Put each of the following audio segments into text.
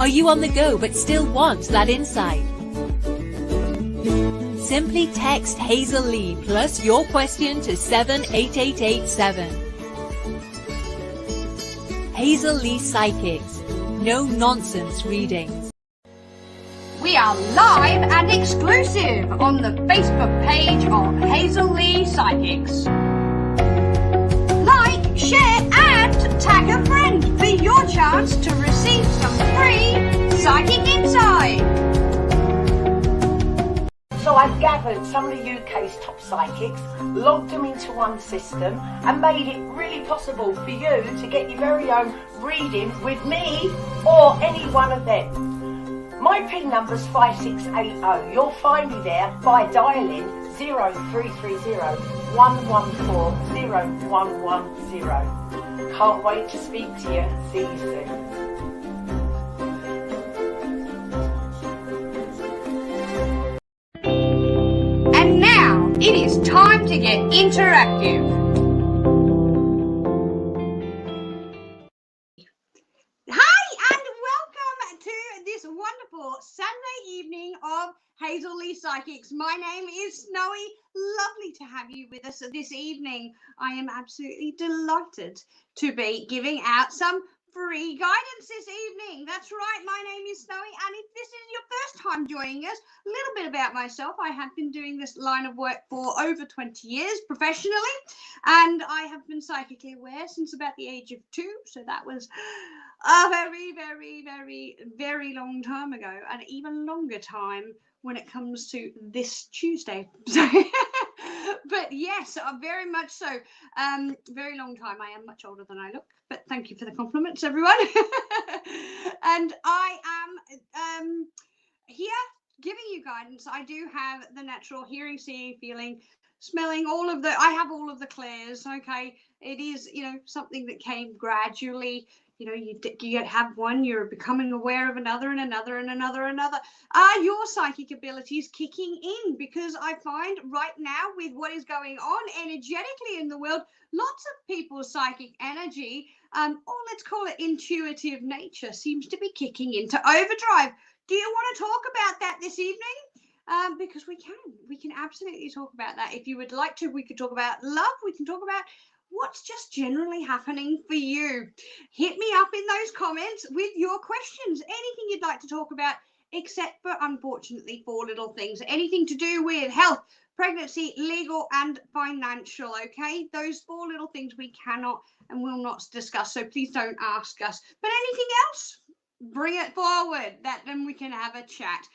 Are you on the go but still want that insight? Simply text Hazel Lee plus your question to 78887. Hazel Lee Psychics. No nonsense readings. We are live and exclusive on the Facebook page of Hazel Lee Psychics. Like, share and tag a friend for your chance to receive some free psychic insight. So I've gathered some of the UK's top psychics, logged them into one system and made it really possible for you to get your very own reading with me or any one of them. My PIN number's 5680. You'll find me there by dialing 0330 114 0110. Can't wait to speak to you. See you soon. And now it is time to get interactive. Hi and welcome to this wonderful Saturday evening of Hazel Lee Psychics. My name is Snowy. Lovely to have you with us this evening. I am absolutely delighted to be giving out some free guidance this evening. That's right, my name is Snowy, and if this is your first time joining us, a little bit about myself. I have been doing this line of work for over 20 years professionally, and I have been psychically aware since about the age of 2, so that was a very, very, very, very long time ago, and even longer time when it comes to this Tuesday. But yes, very much so. Very long time. I am much older than I look, but thank you for the compliments, everyone. And I am here giving you guidance. I do have the natural hearing, seeing, feeling, smelling, I have all of the clairs. Okay, it is, something that came gradually. You have one, you're becoming aware of another and another and another and another. Are your psychic abilities kicking in? Because I find right now with what is going on energetically in the world, lots of people's psychic energy, or let's call it intuitive nature, seems to be kicking into overdrive. Do you want to talk about that this evening? Because we can absolutely talk about that. If you would like to, we could talk about love. We can talk about what's just generally happening for you. Hit me up in those comments with your questions. Anything you'd like to talk about, except for, unfortunately, 4 little things. Anything to do with health, pregnancy, legal, and financial, okay? Those 4 little things we cannot and will not discuss, so please don't ask us. But anything else, bring it forward. Then we can have a chat.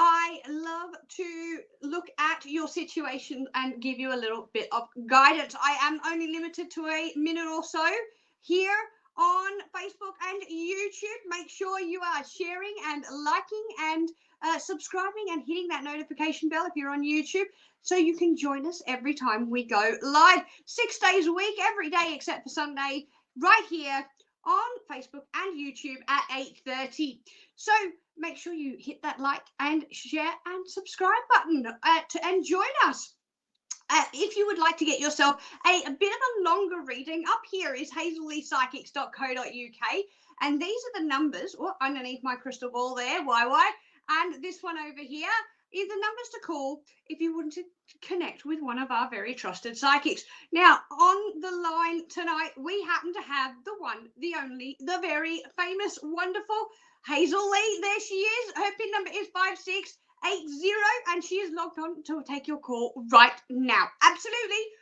I love to look at your situation and give you a little bit of guidance. I am only limited to a minute or so here on Facebook and YouTube. Make sure you are sharing and liking and subscribing and hitting that notification bell if you're on YouTube, so you can join us every time we go live 6 days a week, every day except for Sunday, right here on Facebook and YouTube at 8:30. So make sure you hit that like and share and subscribe button and join us. If you would like to get yourself a bit of a longer reading, up here is hazelleepsychics.co.uk, and these are the numbers underneath my crystal ball there, and this one over here is the numbers to call if you want to connect with one of our very trusted psychics. Now, on the line tonight, we happen to have the one, the only, the very famous, wonderful Hazel Lee. There she is. Her PIN number is 5680, and she is logged on to take your call right now. Absolutely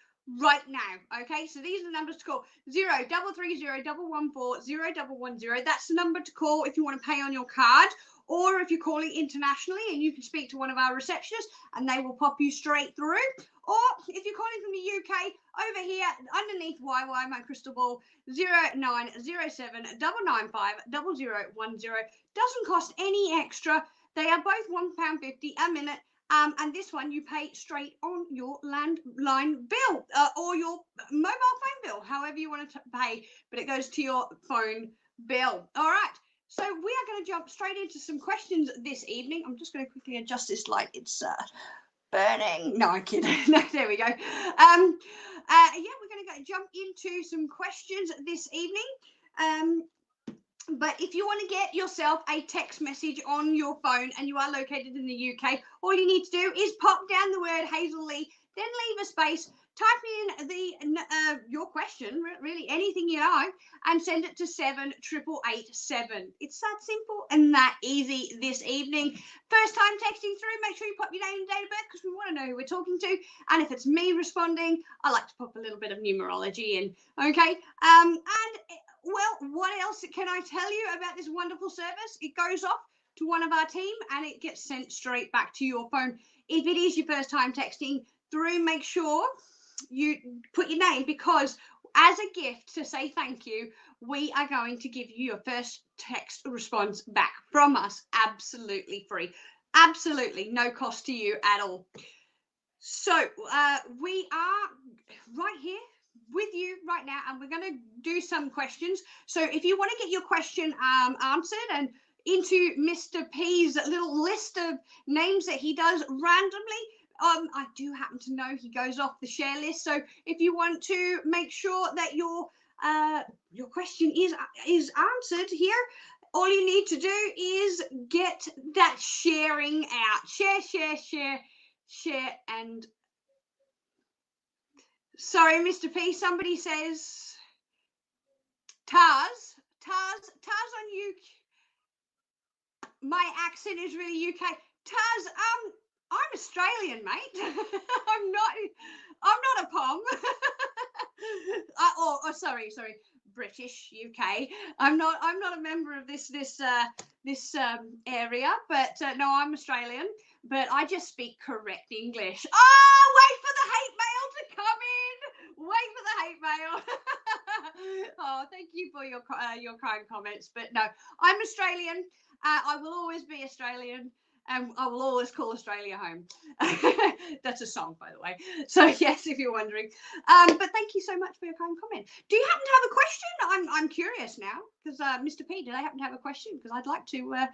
right now. Okay, so these are the numbers to call: 0330 114 0110. That's the number to call if you want to pay on your card, or if you're calling internationally and you can speak to one of our receptionists and they will pop you straight through. Or if you're calling from the UK, over here underneath YY, my crystal ball, 0907 995 0010. Doesn't cost any extra. They are both £1.50 a minute. And this one you pay straight on your landline bill or your mobile phone bill, however you want to pay, but it goes to your phone bill. All right. So we are going to jump straight into some questions this evening. I'm just going to quickly adjust this light. It's burning. No, I'm kidding. No, there we go. Yeah, we're going to jump into some questions this evening. But if you want to get yourself a text message on your phone and you are located in the UK, all you need to do is pop down the word Hazel Lee, then leave a space, type in your question, really anything you know, and send it to 78887. It's that simple and that easy this evening. First time texting through, make sure you pop your name and date of birth because we want to know who we're talking to. And if it's me responding, I like to pop a little bit of numerology in. Okay. Well, what else can I tell you about this wonderful service? It goes off to one of our team and it gets sent straight back to your phone. If it is your first time texting through, make sure you put your name, because as a gift to say thank you, we are going to give you your first text response back from us absolutely free. Absolutely no cost to you at all. So we are right here with you right now, and we're going to do some questions. So if you want to get your question answered and into Mr. P's little list of names that he does randomly, I do happen to know he goes off the share list. So if you want to make sure that your question is answered here, all you need to do is get that sharing out. Share, and sorry, Mr. P, somebody says Tars on you. My accent is really UK. Tars, I'm Australian, mate. I'm not a pom. Sorry, British UK. I'm not a member of this area, but no, I'm Australian. But I just speak correct English. Oh, wait for the hate mail to come in. Wait for the hate mail. Oh, thank you for your kind comments. But no, I'm Australian. I will always be Australian. And I will always call Australia home. That's a song, by the way. So yes, if you're wondering. But thank you so much for your kind comment. Do you happen to have a question? I'm curious now, because Mr. P, did I happen to have a question? Because I'd like to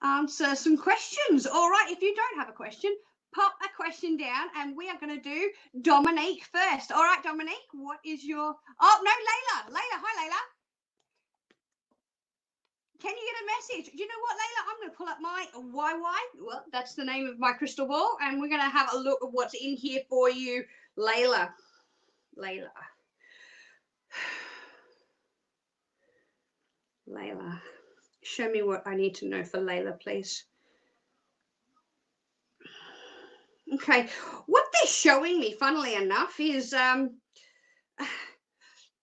answer some questions. All right, if you don't have a question, pop a question down, and we are going to do Dominique first. All right, Dominique, what is your? Oh no, Layla. Hi, Layla. Can you get a message? You know what, Layla? I'm going to pull up my YY. Well, that's the name of my crystal ball. And we're going to have a look at what's in here for you, Layla. Layla. Show me what I need to know for Layla, please. Okay. What they're showing me, funnily enough, is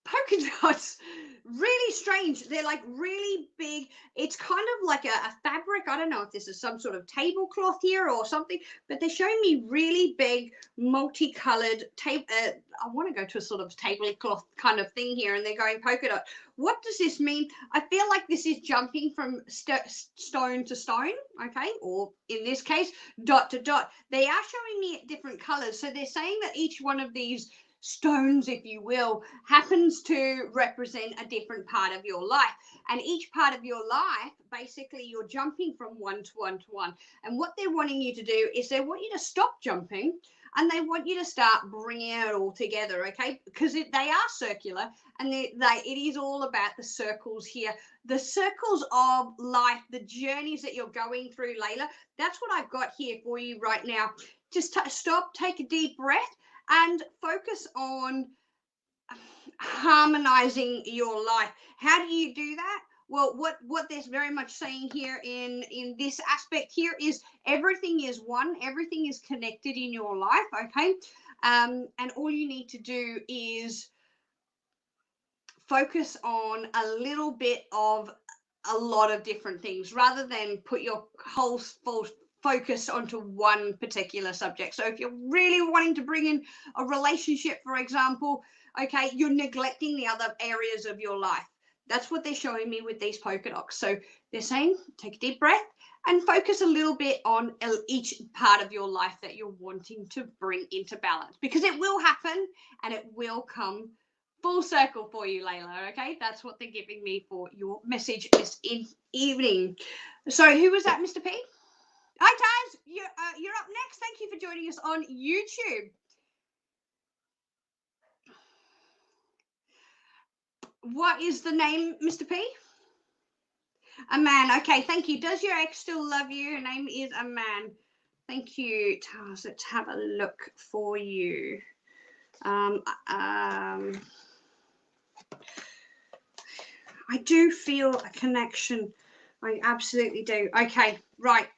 polka dots. Really strange. They're like really big. It's kind of like a fabric. I don't know if this is some sort of tablecloth here or something, but they're showing me really big multicolored tape. I want to go to a sort of tablecloth kind of thing here, and they're going polka dot. What does this mean? I feel like this is jumping from stone to stone, okay, or in this case, dot to dot. They are showing me different colors, so they're saying that each one of these stones, if you will, happens to represent a different part of your life. And each part of your life, basically, you're jumping from one to one to one. And what they're wanting you to do is they want you to stop jumping, and they want you to start bringing it all together, okay? Because they are circular, and it is all about the circles here. The circles of life, the journeys that you're going through, Layla. That's what I've got here for you right now. Just stop, take a deep breath, and focus on harmonizing your life. How do you do that? Well, what there's very much saying here in this aspect here is everything is one, everything is connected in your life, okay? And all you need to do is focus on a little bit of a lot of different things rather than put your whole full focus onto one particular subject. So if you're really wanting to bring in a relationship, for example, okay, you're neglecting the other areas of your life. That's what they're showing me with these polka dots. So they're saying, take a deep breath and focus a little bit on each part of your life that you're wanting to bring into balance, because it will happen and it will come full circle for you, Layla. Okay, that's what they're giving me for your message this evening. So who was that, Mr. P? Hi, Taz. You're up next. Thank you for joining us on YouTube. What is the name, Mr. P? A man. Okay, thank you. Does your ex still love you? Her name is a man. Thank you, Taz. Let's have a look for you. I do feel a connection. I absolutely do. Okay, right.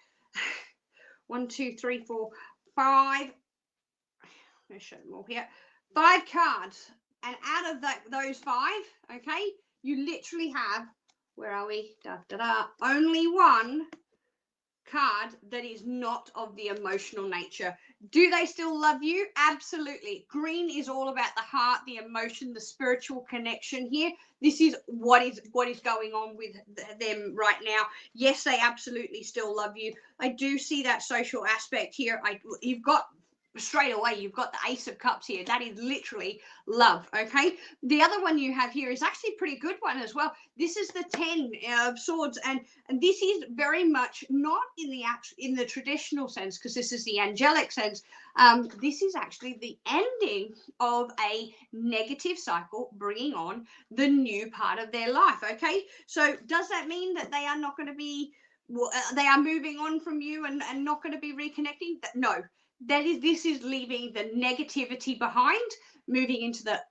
1, 2, 3, 4, 5. Let me show them all here. 5 cards. And out of those 5, okay, you literally have, where are we? Da, da, da, only one card that is not of the emotional nature. Do they still love you? Absolutely. Green is all about the heart, the emotion, the spiritual connection here. This is what is going on with them right now. Yes, they absolutely still love you. I do see that social aspect here. You've got straight away, you've got the Ace of Cups here. That is literally love. Okay, the other one you have here is actually a pretty good one as well. This is the 10 of Swords, and this is very much not in the traditional sense, because this is the angelic sense. This is actually the ending of a negative cycle, bringing on the new part of their life. Okay, so does that mean that they are not going to be, they are moving on from you and not going to be reconnecting? No. This is leaving the negativity behind, moving into the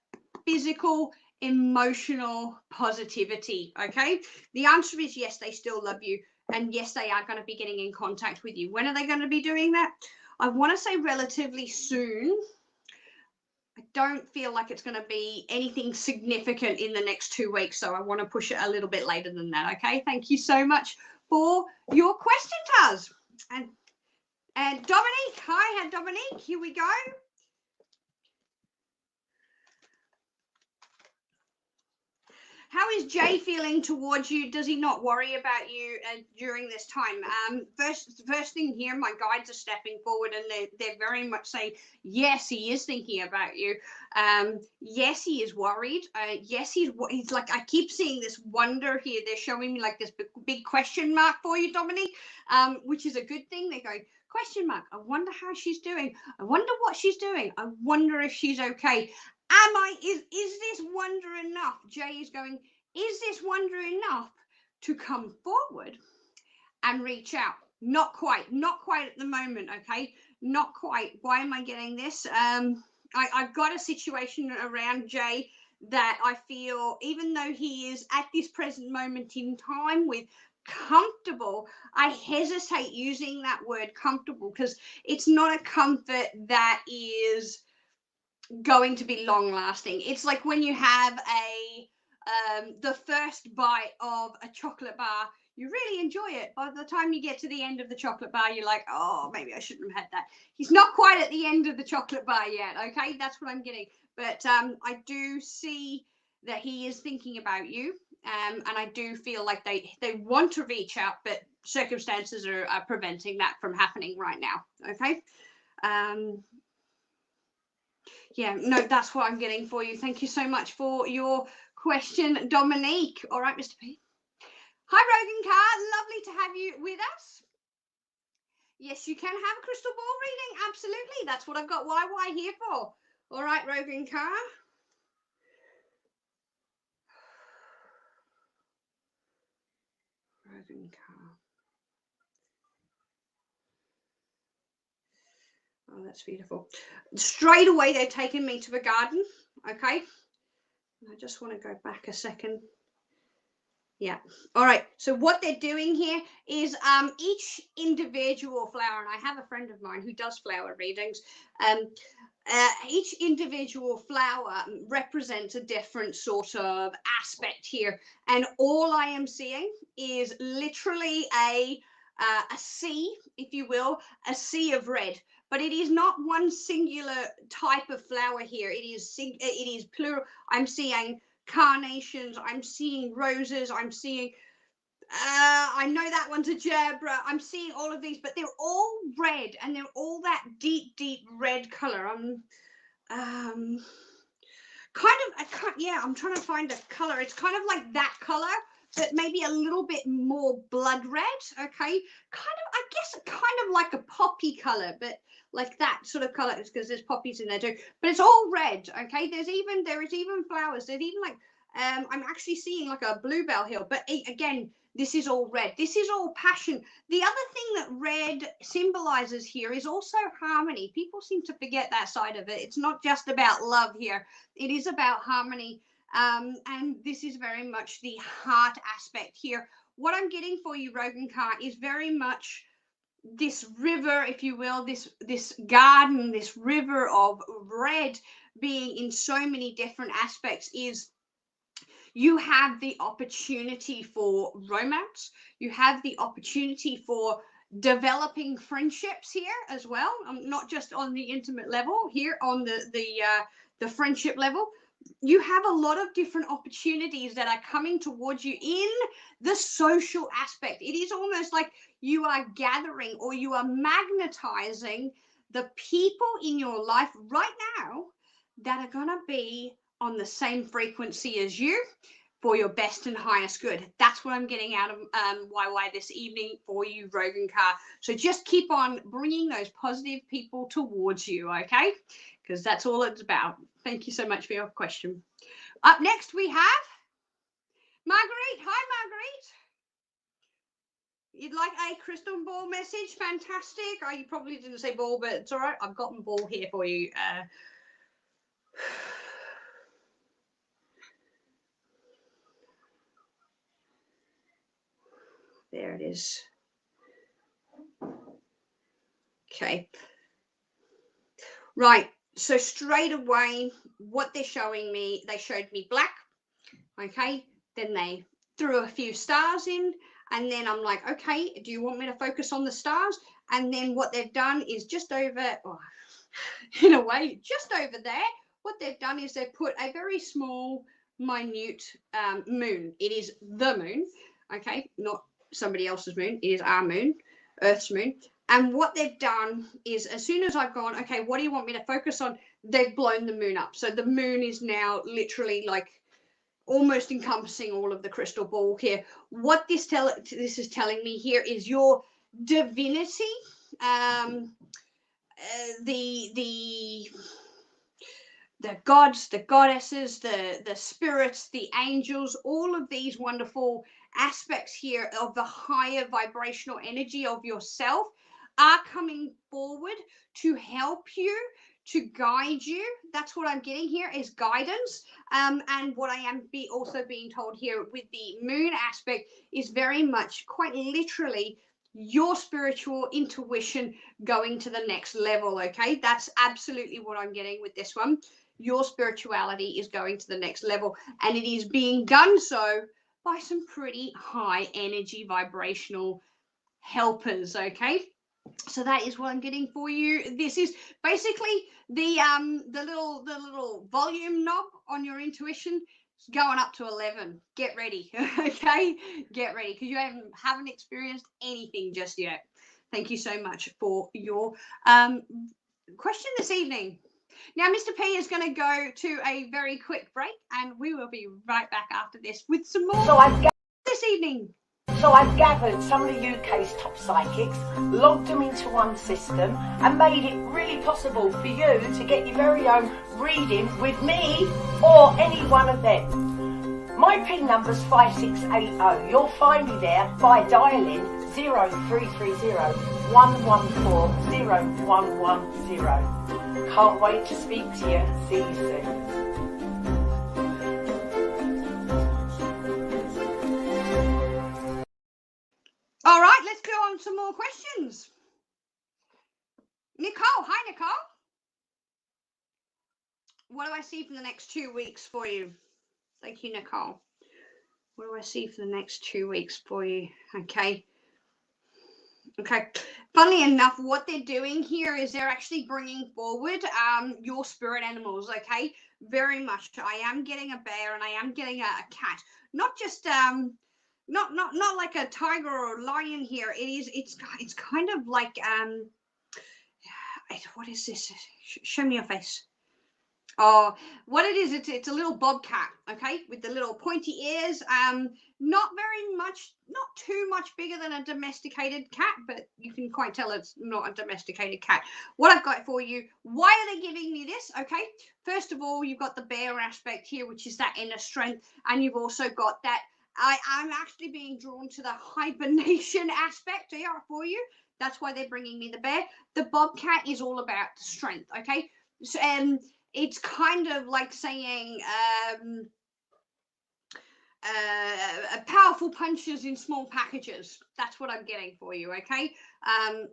physical, emotional positivity. Okay, the answer is yes, they still love you, and yes, they are going to be getting in contact with you. When are they going to be doing that? I want to say relatively soon. I don't feel like it's going to be anything significant in the next 2 weeks, so I want to push it a little bit later than that. Okay, thank you so much for your question, Taz. And Dominique, hi, Dominique, here we go. How is Jay feeling towards you? Does he not worry about you during this time? First thing here, my guides are stepping forward, and they're very much saying, yes, he is thinking about you. Yes, he is worried. Yes, he's like, I keep seeing this wonder here. They're showing me like this big question mark for you, Dominique, which is a good thing. They're going, question mark, I wonder how she's doing. I wonder what she's doing. I wonder if she's okay. Is this wonder enough? Jay is going, is this wonder enough to come forward and reach out? Not quite at the moment. Okay, not quite. Why am I getting this? I've got a situation around Jay that I feel, even though he is at this present moment in time with comfortable, I hesitate using that word comfortable, because it's not a comfort that is going to be long lasting. It's like when you have the first bite of a chocolate bar, you really enjoy it. By the time you get to the end of the chocolate bar, you're like, oh, maybe I shouldn't have had that. He's not quite at the end of the chocolate bar yet. Okay, that's what I'm getting. But I do see that he is thinking about you, and I do feel like they want to reach out, but circumstances are preventing that from happening right now. Okay. Yeah, no, that's what I'm getting for you. Thank you so much for your question, Dominique. All right, Mr. P. Hi, Rogan Carr. Lovely to have you with us. Yes, you can have a crystal ball reading. Absolutely. That's what I've got YY here for. All right, Rogan Carr. Rogan Carr. Oh, that's beautiful. Straight away, they've taken me to a garden. Okay. I just want to go back a second. Yeah. All right. So what they're doing here is each individual flower, and I have a friend of mine who does flower readings. Each individual flower represents a different sort of aspect here, and all I am seeing is literally a sea, if you will, a sea of red. But it is not one singular type of flower here. It is plural. I'm seeing carnations, I'm seeing roses, I'm seeing I know that one's a gerbera. I'm seeing all of these, but they're all red, and they're all that deep red color. I'm trying to find a color. It's kind of like that color, but maybe a little bit more blood red. Okay, I guess kind of like a poppy color, but like that sort of color, because there's poppies in there too, but it's all red. Okay, there is even flowers. There's even like I'm actually seeing like a bluebell here, but again, This is all red. This is all passion. The other thing that red symbolizes here is also harmony. People seem to forget that side of it. It's not just about love here. It is about harmony. And this is very much the heart aspect here. What I'm getting for you, Rogan Car, is very much this river, if you will, this garden, this river of red being in so many different aspects. Is you have the opportunity for romance. You have the opportunity for developing friendships here as well. Not just on the intimate level, here on the friendship level. You have a lot of different opportunities that are coming towards you in the social aspect. It is almost like you are gathering or you are magnetizing the people in your life right now that are going to be on the same frequency as you for your best and highest good. That's what I'm getting out of YY this evening for you, Rogan Car. So just keep on bringing those positive people towards you, okay? Because that's all it's about. Thank you so much for your question. Up next, we have Marguerite. Hi, Marguerite. You'd like a crystal ball message? Fantastic. Oh, you probably didn't say ball, but it's all right. I've got a ball here for you. There it is. Okay. Right. So straight away, what they're showing me, they showed me black. Okay. Then they threw a few stars in. And then I'm like, okay, do you want me to focus on the stars? And then what they've done is just over, oh, in a way, just over there, what they've done is they've put a very small, minute moon. It is the moon. Okay. Not somebody else's moon. It is our moon, Earth's moon. And what they've done is, as soon as I've gone, okay, what do you want me to focus on? They've blown the moon up. So the moon is now literally like almost encompassing all of the crystal ball here. What this is telling me here is your divinity, the gods, the goddesses, the spirits, the angels, all of these wonderful aspects here of the higher vibrational energy of yourself are coming forward to help you, to guide you. That's what I'm getting here is guidance. And what I am also being told here with the moon aspect is very much, quite literally, your spiritual intuition going to the next level. Okay, that's absolutely what I'm getting with this one. Your spirituality is going to the next level, and it is being done so by some pretty high energy vibrational helpers. Okay, so that is what I'm getting for you. This is basically the little volume knob on your intuition is going up to 11. Get ready. Okay, get ready, because you haven't experienced anything just yet. Thank you so much for your question this evening. Now, Mr. P is going to go to a very quick break, and we will be right back after this with some more this evening. So I've gathered some of the UK's top psychics, logged them into one system, and made it really possible for you to get your very own reading with me or any one of them. My PIN number's 5680. You'll find me there by dialing 0330 114 0110. Can't wait to speak to you. See you soon. All right, let's go on some more questions. Nicole, hi Nicole. What do I see for the next 2 weeks for you? Thank you, Nicole. What do I see for the next 2 weeks for you? Okay. Okay. Funnily enough, what they're doing here is they're actually bringing forward your spirit animals. Okay. Very much. I am getting a bear and I am getting a cat. Not just not like a tiger or a lion here. It's kind of like what is this? Show me your face. Oh, what it is, it's a little bobcat, okay, with the little pointy ears. Not very much, not too much bigger than a domesticated cat, but you can quite tell it's not a domesticated cat. What I've got for you, why are they giving me this? Okay, first of all, you've got the bear aspect here, which is that inner strength, and you've also got that I'm actually being drawn to the hibernation aspect here for you. That's why they're bringing me the bear. The bobcat is all about strength, okay? So, it's kind of like saying powerful punches in small packages. That's what I'm getting for you, okay?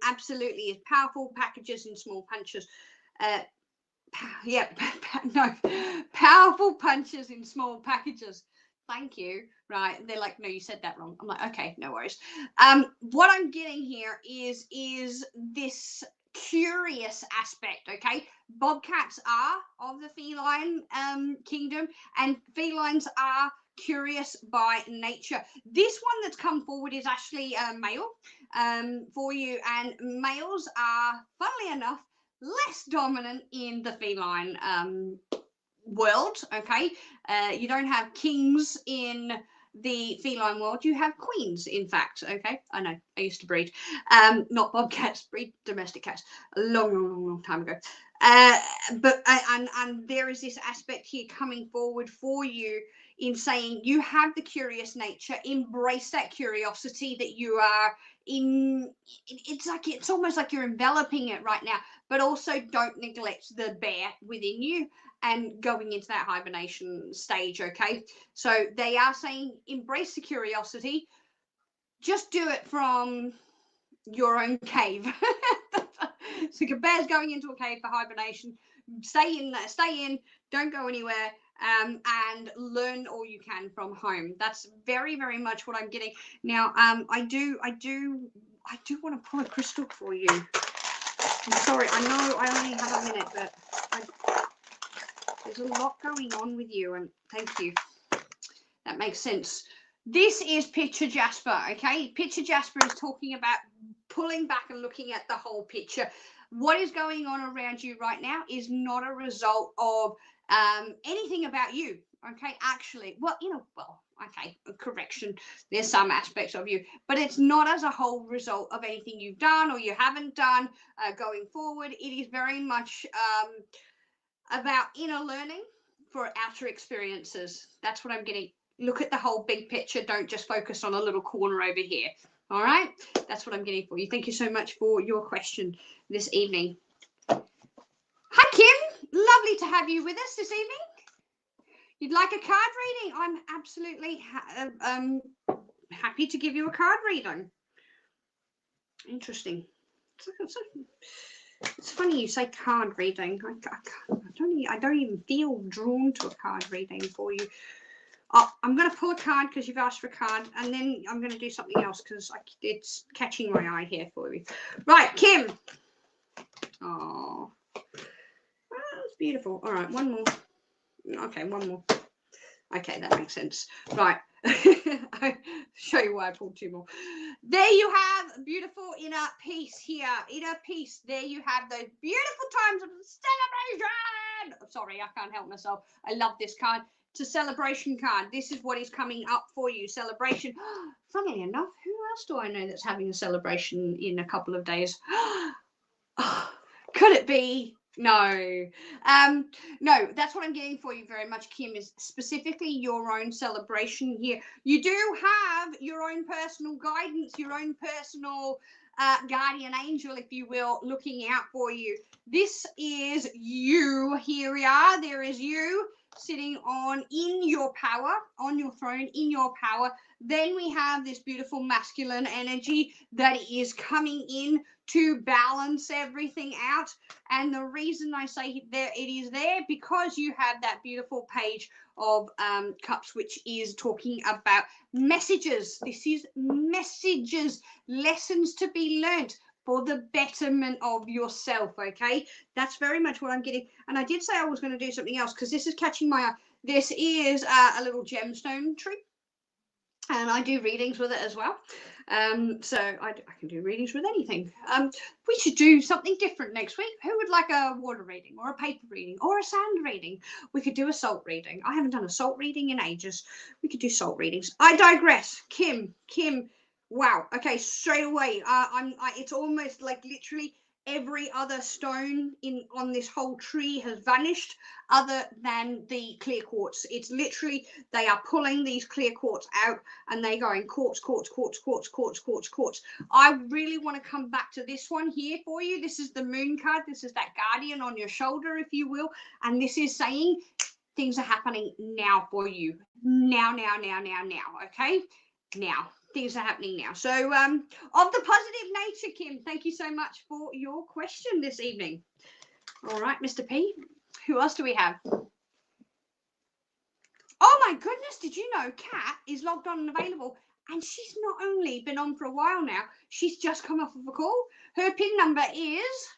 Absolutely, is powerful packages in small punches. Yeah, no, powerful punches in small packages. Thank you. Right, they're like, no, you said that wrong. I'm like, okay, no worries. What I'm getting here is this curious aspect, okay? Bobcats are of the feline kingdom, and felines are curious by nature. This one that's come forward is actually a male for you, and males are, funnily enough, less dominant in the feline world, okay? You don't have kings in the feline world, you have queens, in fact, okay? I know, I used to breed, not bobcats, breed domestic cats a long time ago. But and there is this aspect here coming forward for you in saying you have the curious nature, embrace that curiosity that you are in. It's almost like you're enveloping it right now, but also don't neglect the bear within you and going into that hibernation stage, okay? So they are saying embrace the curiosity, just do it from your own cave. So the bear's going into a cave for hibernation. Stay in there, stay in, don't go anywhere, and learn all you can from home. That's very, very much what I'm getting. Now, I do want to pull a crystal for you. I'm sorry, I know I only have a minute, but there's a lot going on with you, and thank you. That makes sense. This is picture Jasper, okay? Picture Jasper is talking about pulling back and looking at the whole picture. What is going on around you right now is not a result of anything about you, okay? Actually, okay, correction. There's some aspects of you, but it's not as a whole result of anything you've done or you haven't done going forward. It is very much about inner learning for outer experiences. That's what I'm getting. Look at the whole big picture. Don't just focus on a little corner over here. All right? That's what I'm getting for you. Thank you so much for your question this evening. Hi, Kim. Lovely to have you with us this evening. You'd like a card reading? I'm absolutely happy to give you a card reading. Interesting. It's funny you say card reading. I don't even feel drawn to a card reading for you. Oh, I'm going to pull a card because you've asked for a card, and then I'm going to do something else because it's catching my eye here for you. Right, Kim. Oh, that's beautiful. All right, one more. Okay, one more. Okay, that makes sense. Right. I'll show you why I pulled two more. There you have beautiful inner peace here. Inner peace. There you have those beautiful times of celebration. Sorry, I can't help myself. I love this card. It's a celebration card. This is what is coming up for you. Celebration. Funnily enough, who else do I know that's having a celebration in a couple of days? Could it be? No. No, that's what I'm getting for you very much, Kim, is specifically your own celebration here. You do have your own personal guidance, your own personal guardian angel, if you will, looking out for you. This is you. Here we are. There is you sitting in your power, on your throne, in your power. Then we have this beautiful masculine energy that is coming in to balance everything out. And the reason I say there it is there because you have that beautiful page of cups, which is talking about messages. This is messages, lessons to be learned for the betterment of yourself. Okay, that's very much what I'm getting. And I did say I was going to do something else because this is catching my eye. This is a little gemstone tree, and I do readings with it as well. So I can do readings with anything. We should do something different next week. Who would like a water reading or a paper reading or a sand reading? We could do a salt reading. I haven't done a salt reading in ages. We could do salt readings. I digress. Kim. Wow. Okay, straight away. It's almost like literally every other stone on this whole tree has vanished other than the clear quartz. It's literally, they are pulling these clear quartz out and they're going quartz, quartz, quartz, quartz, quartz, quartz, quartz. I really want to come back to this one here for you. This is the moon card. This is that guardian on your shoulder, if you will. And this is saying things are happening now for you. Now, okay? Now. Things are happening now. So of the positive nature, Kim, thank you so much for your question this evening. All right, Mr. P, who else do we have? Oh my goodness, did you know Kat is logged on and available, and she's not only been on for a while now, she's just come off of a call. Her PIN number is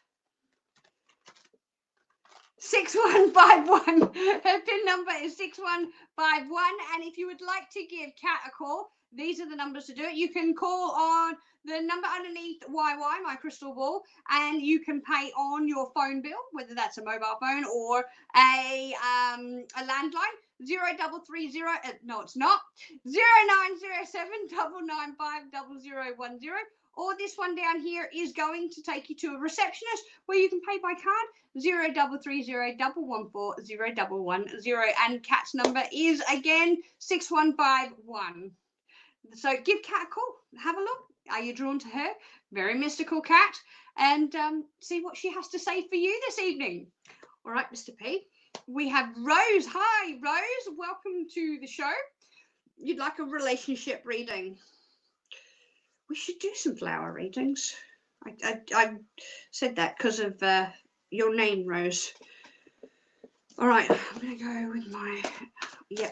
6151. Her PIN number is 6151, and if you would like to give Kat a call, these are the numbers to do it. You can call on the number underneath YY, my crystal ball, and you can pay on your phone bill, whether that's a mobile phone or a landline. 0330, no, it's not, 0907 995 0010. Or this one down here is going to take you to a receptionist where you can pay by card, 0330 114 0110. And Kat's number is again 6151. So give Kat a call, have a look. Are you drawn to her? Very mystical Kat. And see what she has to say for you this evening. All right, Mr. P. We have Rose. Hi, Rose. Welcome to the show. You'd like a relationship reading? We should do some flower readings. I said that because of your name, Rose. All right, I'm going to go with my... Yeah,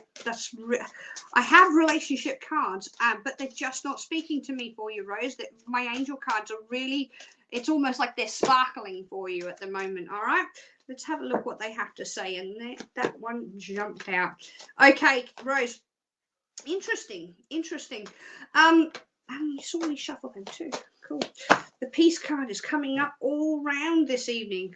I have relationship cards, but they're just not speaking to me for you, Rose. That my angel cards are really, it's almost like they're sparkling for you at the moment. All right, let's have a look what they have to say. And that one jumped out. Okay, Rose. Interesting. And you saw me shuffle them too. Cool. The peace card is coming up all round this evening.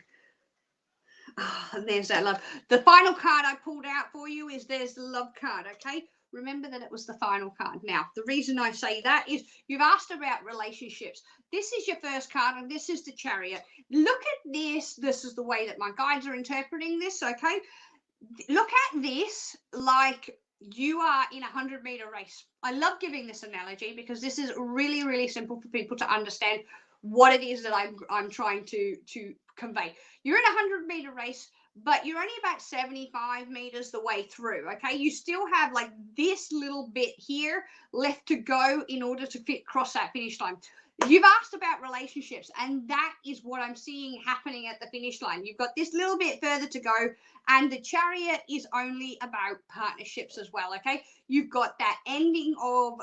Oh, and there's that love. The final card I pulled out for you is there's the love card, okay? Remember that it was the final card. Now, the reason I say that is you've asked about relationships. This is your first card, and this is the Chariot. Look at this. This is the way that my guides are interpreting this, okay? Look at this like you are in a 100-meter race. I love giving this analogy because this is really, really simple for people to understand what it is that I'm trying to convey. You're in a 100-meter race, but you're only about 75 meters the way through, okay? You still have like this little bit here left to go in order to cross that finish line. You've asked about relationships, and that is what I'm seeing happening at the finish line. You've got this little bit further to go, and the Chariot is only about partnerships as well, okay? You've got that ending of,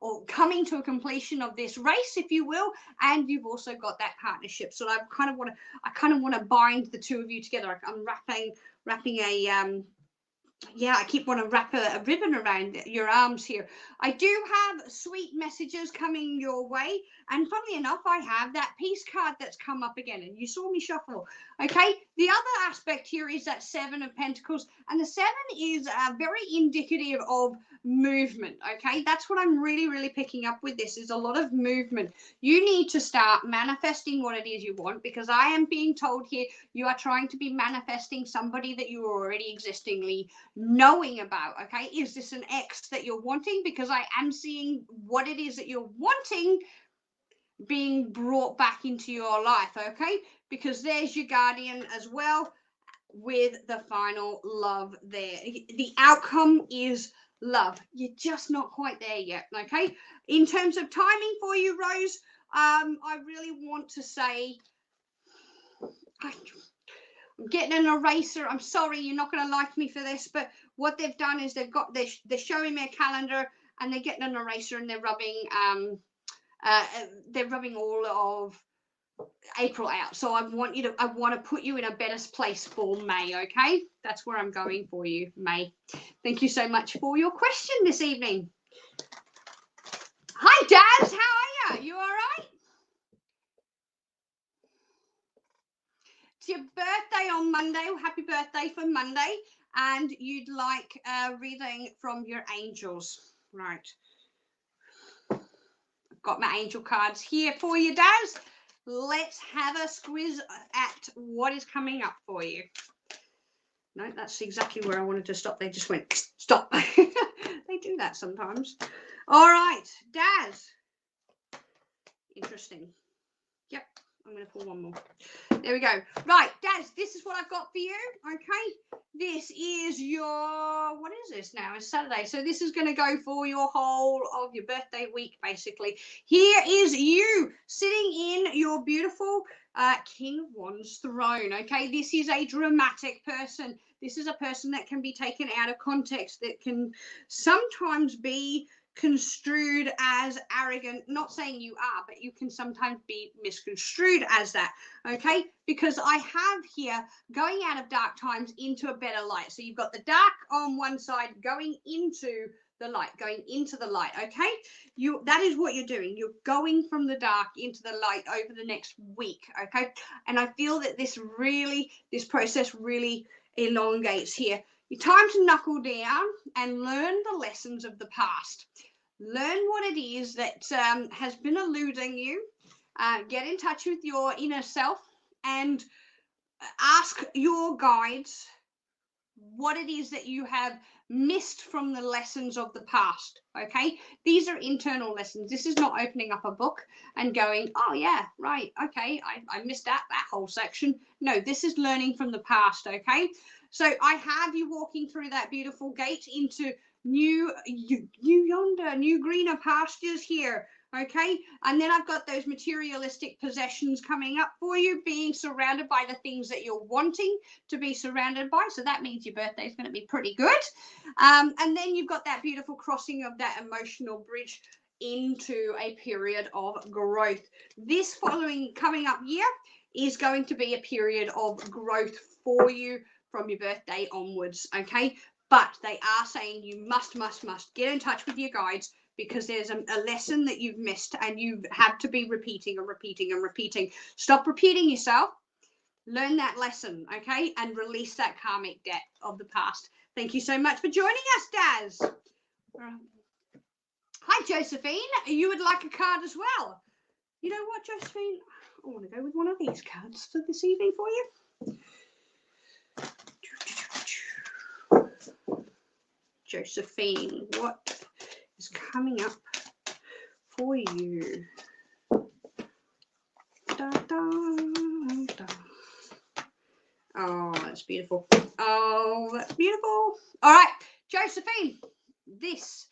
or coming to a completion of this race, if you will, and you've also got that partnership. So I kind of want to bind the two of you together. I'm wrapping a, yeah, I keep wanting to wrap a ribbon around your arms here. I do have sweet messages coming your way. And funnily enough, I have that peace card that's come up again. And you saw me shuffle. Okay. The other aspect here is that 7 of Pentacles. And the 7 is very indicative of movement. Okay. That's what I'm really, really picking up with this is a lot of movement. You need to start manifesting what it is you want, because I am being told here you are trying to be manifesting somebody that you are already existingly knowing about. Okay, is this an ex that you're wanting? Because I am seeing what it is that you're wanting being brought back into your life. Okay, because there's your guardian as well with the final love there. The outcome is love. You're just not quite there yet. Okay, in terms of timing for you, Rose, I really want to say I'm getting an eraser. I'm sorry, you're not going to like me for this, but what they've done is they're showing me a calendar, and they're getting an eraser, and they're rubbing all of April out. So I want to put you in a better place for May. Okay, that's where I'm going for you, May. Thank you so much for your question this evening. Hi, Daz. How are you? You all right? It's your birthday on Monday. Happy birthday for Monday. And you'd like a reading from your angels. Right. I've got my angel cards here for you, Daz. let's have a squiz at what is coming up for you. No, that's exactly where I wanted to stop. They just went, stop. They do that sometimes. All right, Daz. Interesting. Yep, I'm going to pull one more. There we go. Right, Daz, this is what I've got for you, okay? This is your, what is this now? It's Saturday. So this is going to go for your whole of your birthday week, basically. Here is you sitting in your beautiful King of Wands throne, okay? This is a dramatic person. This is a person that can be taken out of context, that can sometimes be construed as arrogant. Not saying you are, but you can sometimes be misconstrued as that, okay? Because I have here going out of dark times into a better light. So you've got the dark on one side going into the light, okay? That is what you're doing. You're going from the dark into the light over the next week, okay? And I feel that this process really elongates here. Your time to knuckle down and learn the lessons of the past. Learn what it is that has been eluding you. Get in touch with your inner self and ask your guides what it is that you have missed from the lessons of the past, okay? These are internal lessons. This is not opening up a book and going, oh yeah, right, okay, I missed that whole section. No, this is learning from the past, okay? So I have you walking through that beautiful gate into new greener pastures here, okay? And then I've got those materialistic possessions coming up for you, being surrounded by the things that you're wanting to be surrounded by. So that means your birthday is going to be pretty good. And then you've got that beautiful crossing of that emotional bridge into a period of growth. This coming up year is going to be a period of growth for you from your birthday onwards, okay? But they are saying you must get in touch with your guides, because there's a lesson that you've missed and you have to be repeating and repeating and repeating. Stop repeating yourself. Learn that lesson, okay? And release that karmic debt of the past. Thank you so much for joining us, Daz. Hi, Josephine. You would like a card as well. You know what, Josephine? I want to go with one of these cards for this evening for you. Josephine, what is coming up for you? Da, da, da. Oh, that's beautiful. Oh, that's beautiful. All right, Josephine, these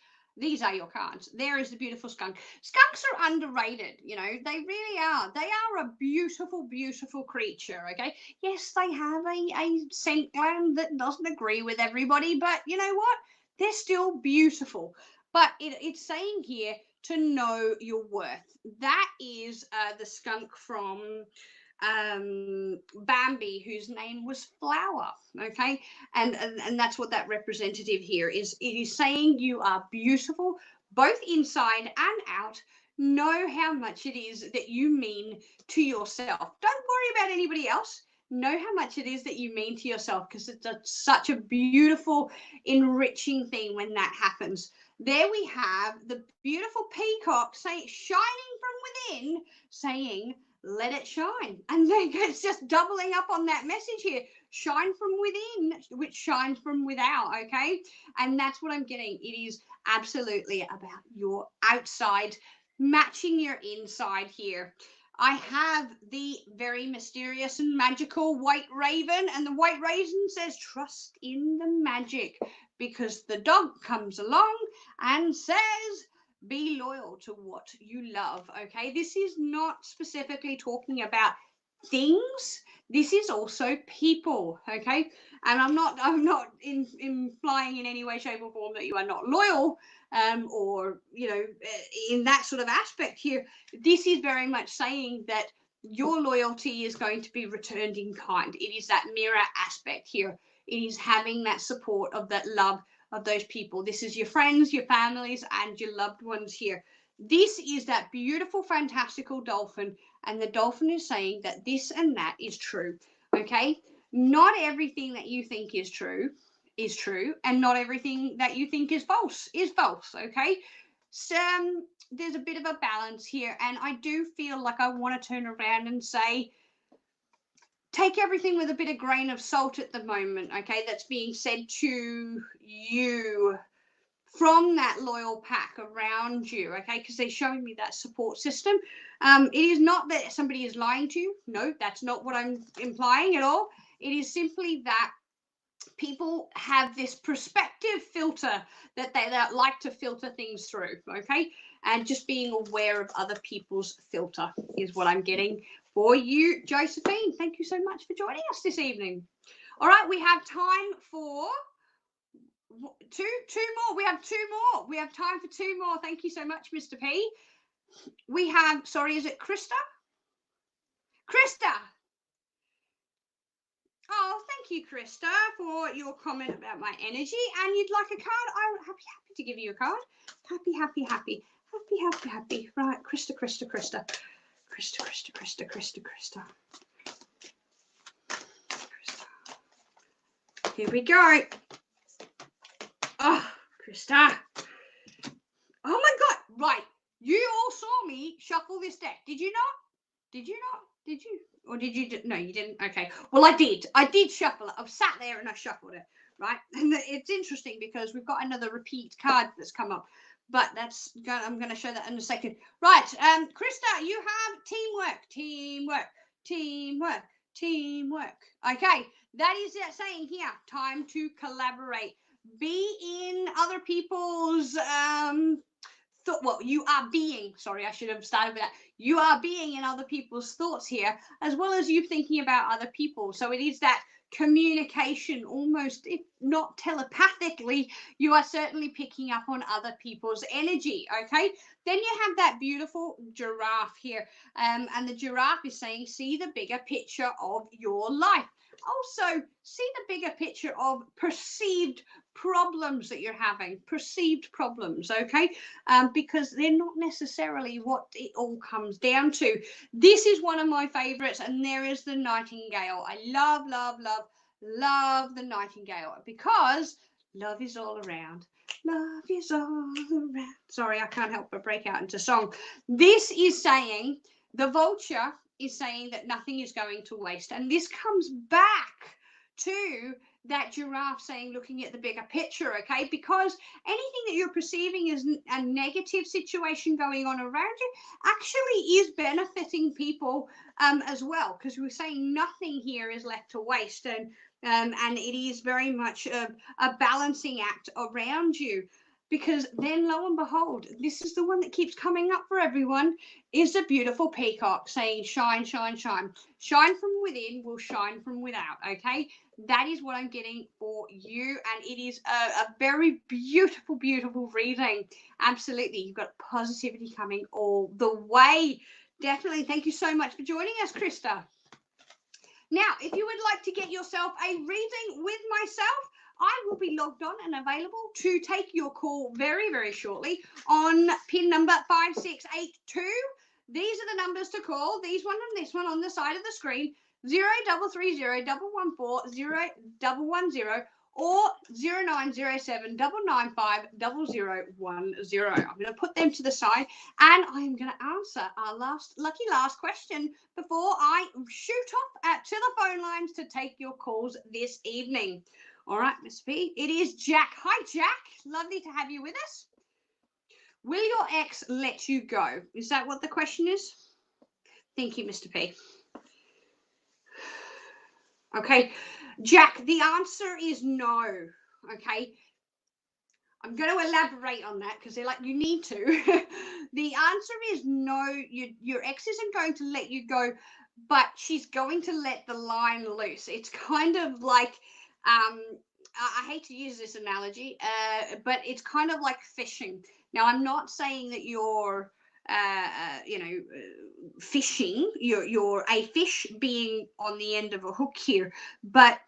are your cards. There is the beautiful skunk. Skunks are underrated, you know, they really are. They are a beautiful, beautiful creature, okay? Yes, they have a scent gland that doesn't agree with everybody, but you know what? They're still beautiful. But it's saying here to know your worth. That is the skunk from Bambi, whose name was Flower, okay? And that's what that representative here is. It is saying you are beautiful, both inside and out. Know how much it is that you mean to yourself. Don't worry about anybody else. Know how much it is that you mean to yourself, because it's such a beautiful, enriching thing when that happens. There we have the beautiful peacock shining from within, saying, let it shine. And then it's just doubling up on that message here. Shine from within, which shines from without, okay? And that's what I'm getting. It is absolutely about your outside matching your inside here. I have the very mysterious and magical white raven, and the white raven says, trust in the magic, because the dog comes along and says, be loyal to what you love, okay? This is not specifically talking about things. This is also people, okay? And I'm not implying in any way, shape, or form that you are not loyal, or, you know, in that sort of aspect here. This is very much saying that your loyalty is going to be returned in kind. It is that mirror aspect here. It is having that support of that love of those people. This is your friends, your families, and your loved ones here. This is that beautiful, fantastical dolphin, and the dolphin is saying that this and that is true, okay? Not everything that you think is true, and not everything that you think is false, okay? there's a bit of a balance here, and I do feel like I want to turn around and say, take everything with a bit of grain of salt at the moment, okay, that's being said to you from that loyal pack around you, okay, because they're showing me that support system. It is not that somebody is lying to you. No, that's not what I'm implying at all. It is simply that people have this perspective filter that they like to filter things through, okay, and just being aware of other people's filter is what I'm getting for you, Josephine. Thank you so much for joining us this evening. All right, we have time for two more. We have two more. We have time for two more. Thank you so much, Mr. P. We have, sorry, is it Krista? Krista. Oh, thank you, Krista, for your comment about my energy. And you'd like a card? I'm happy to give you a card. Happy. Right, Krista. Here we go. Oh, Krista. Oh my God. Right. You all saw me shuffle this deck. Did you not? Did you? Or did you? No, you didn't. Okay. Well, I did. I did shuffle it. I've sat there and I shuffled it. Right. And it's interesting because we've got another repeat card that's come up. But I'm going to show that in a second. Right. Krista, you have teamwork. Okay. That is that saying here. Time to collaborate. Be in other people's you are being, sorry, I should have started with that. You are being in other people's thoughts here, as well as you thinking about other people. So it is that communication, almost, if not telepathically, you are certainly picking up on other people's energy, okay? Then you have that beautiful giraffe here, and the giraffe is saying, see the bigger picture of your life. Also, see the bigger picture of perceived problems that you're having, okay? Because they're not necessarily what it all comes down to. This is one of my favorites, and there is the nightingale. I love the nightingale because love is all around. Love is all around. Sorry, I can't help but break out into song. This is saying, the vulture is saying that nothing is going to waste. And this comes back to that giraffe saying, looking at the bigger picture, okay? Because anything that you're perceiving as a negative situation going on around you actually is benefiting people as well, because we're saying nothing here is left to waste. And it is very much a balancing act around you. Because then, lo and behold, this is the one that keeps coming up for everyone, is a beautiful peacock saying, shine, shine, shine. Shine from within will shine from without, okay? That is what I'm getting for you, and it is a very beautiful, beautiful reading. Absolutely. You've got positivity coming all the way. Definitely. Thank you so much for joining us, Krista. Now, if you would like to get yourself a reading with myself, I will be logged on and available to take your call very, very shortly on pin number 5682. These are the numbers to call. These one and this one on the side of the screen. 0330 114 0110 or 0907 995 0010. I'm going to put them to the side, and I'm going to answer our last question before I shoot off to the phone lines to take your calls this evening. All right, Miss P. It is Jack. Hi, Jack. Lovely to have you with us. Will your ex let you go? Is that what the question is? Thank you, Mr. P. Okay, Jack, the answer is no. Okay. I'm going to elaborate on that because they're like, you need to. The answer is no. Your ex isn't going to let you go, but she's going to let the line loose. It's kind of like, I hate to use this analogy, but it's kind of like fishing. Now, I'm not saying that you're, fishing. You're a fish being on the end of a hook here, but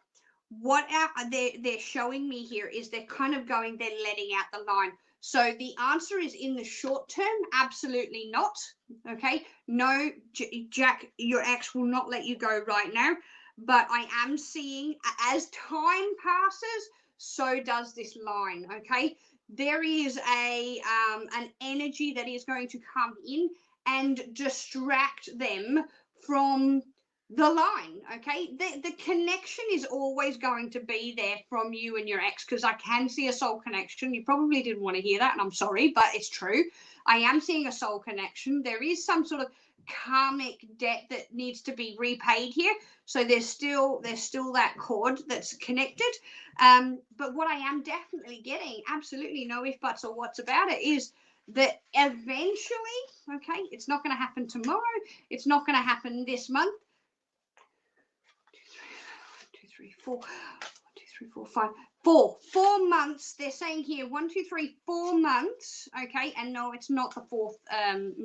what they're showing me here is they're kind of going, they're letting out the line. So the answer is, in the short term, absolutely not. Okay, no, Jack, your ex will not let you go right now. But I am seeing, as time passes, so does this line, okay? there is an energy that is going to come in and distract them from the line. Okay, the connection is always going to be there from you and your ex, because I can see a soul connection. You probably didn't want to hear that, and I'm sorry, but it's true. I am seeing a soul connection. There is some sort of karmic debt that needs to be repaid here, so there's still that cord that's connected. But what I am definitely getting, absolutely no if buts or whats about it, is that eventually, okay, it's not going to happen tomorrow, it's not going to happen this month. 4 months. They're saying here 1, 2, 3, 4 months. Okay, and no, it's not the fourth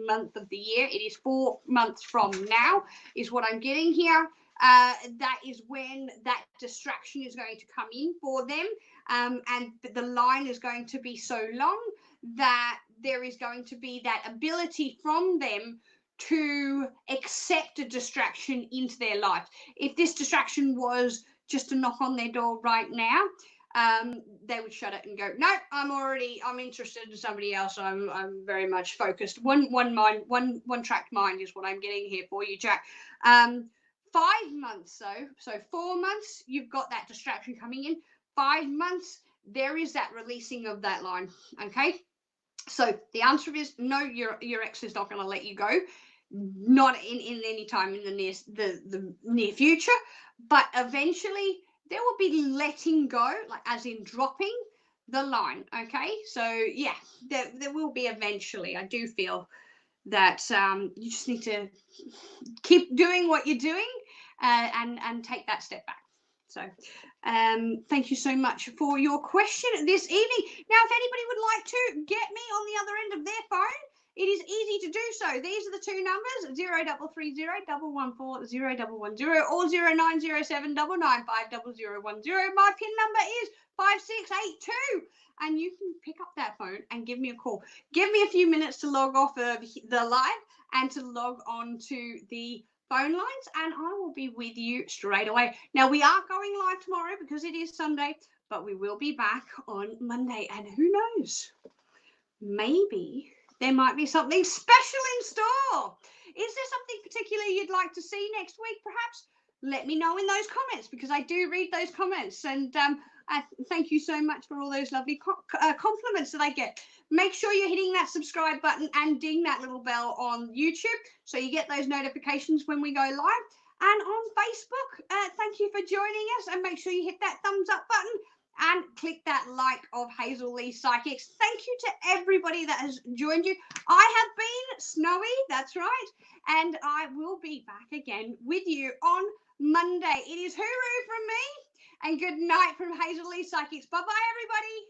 month of the year. It is 4 months from now, is what I'm getting here. That is when that distraction is going to come in for them, and the line is going to be so long that there is going to be that ability from them to accept a distraction into their life. If this distraction was just to knock on their door right now, they would shut it and go, no, I'm interested in somebody else. I'm very much focused. One track mind is what I'm getting here for you, Jack. 5 months though, so 4 months, you've got that distraction coming in. 5 months, there is that releasing of that line. Okay, so the answer is no, your ex is not going to let you go, not in any time in the near future, but eventually there will be letting go, like as in dropping the line. Okay, so yeah, there will be eventually. I do feel that you just need to keep doing what you're doing and take that step back. So thank you so much for your question this evening. Now, if anybody would like to get me on the other end of their phone, it is easy to do so. These are the two numbers: 0330 114 0110 or 0907 995 0010. My PIN number is 5682, and you can pick up that phone and give me a call. Give me a few minutes to log off of the live and to log on to the phone lines, and I will be with you straight away. Now, we are going live tomorrow because it is Sunday, but we will be back on Monday, and who knows, maybe there might be something special in store. Is there something particular you'd like to see next week, perhaps? Let me know in those comments, because I do read those comments, and I thank you so much for all those lovely compliments that I get. Make sure you're hitting that subscribe button and ding that little bell on YouTube so you get those notifications when we go live. And on Facebook, thank you for joining us, and make sure you hit that thumbs up button and click that like of Hazel Lee Psychics. Thank you to everybody that has joined you. I have been Snowy, that's right, and I will be back again with you on Monday. It is hooroo from me, and good night from Hazel Lee Psychics. Bye-bye, everybody.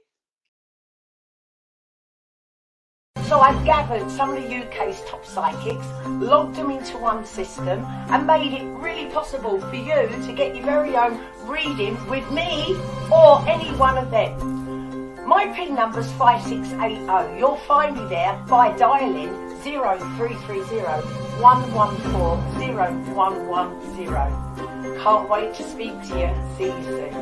So I've gathered some of the UK's top psychics, logged them into one system, and made it really possible for you to get your very own reading with me or any one of them. My PIN number's 5680. You'll find me there by dialing 0330 114 0110. Can't wait to speak to you. See you soon.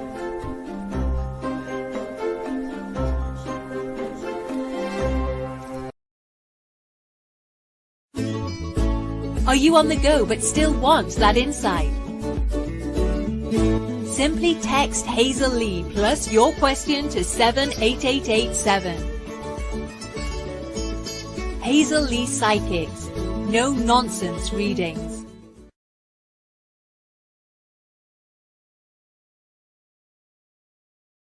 Are you on the go but still want that insight? Simply text Hazel Lee plus your question to 78887. Hazel Lee Psychics. No nonsense readings.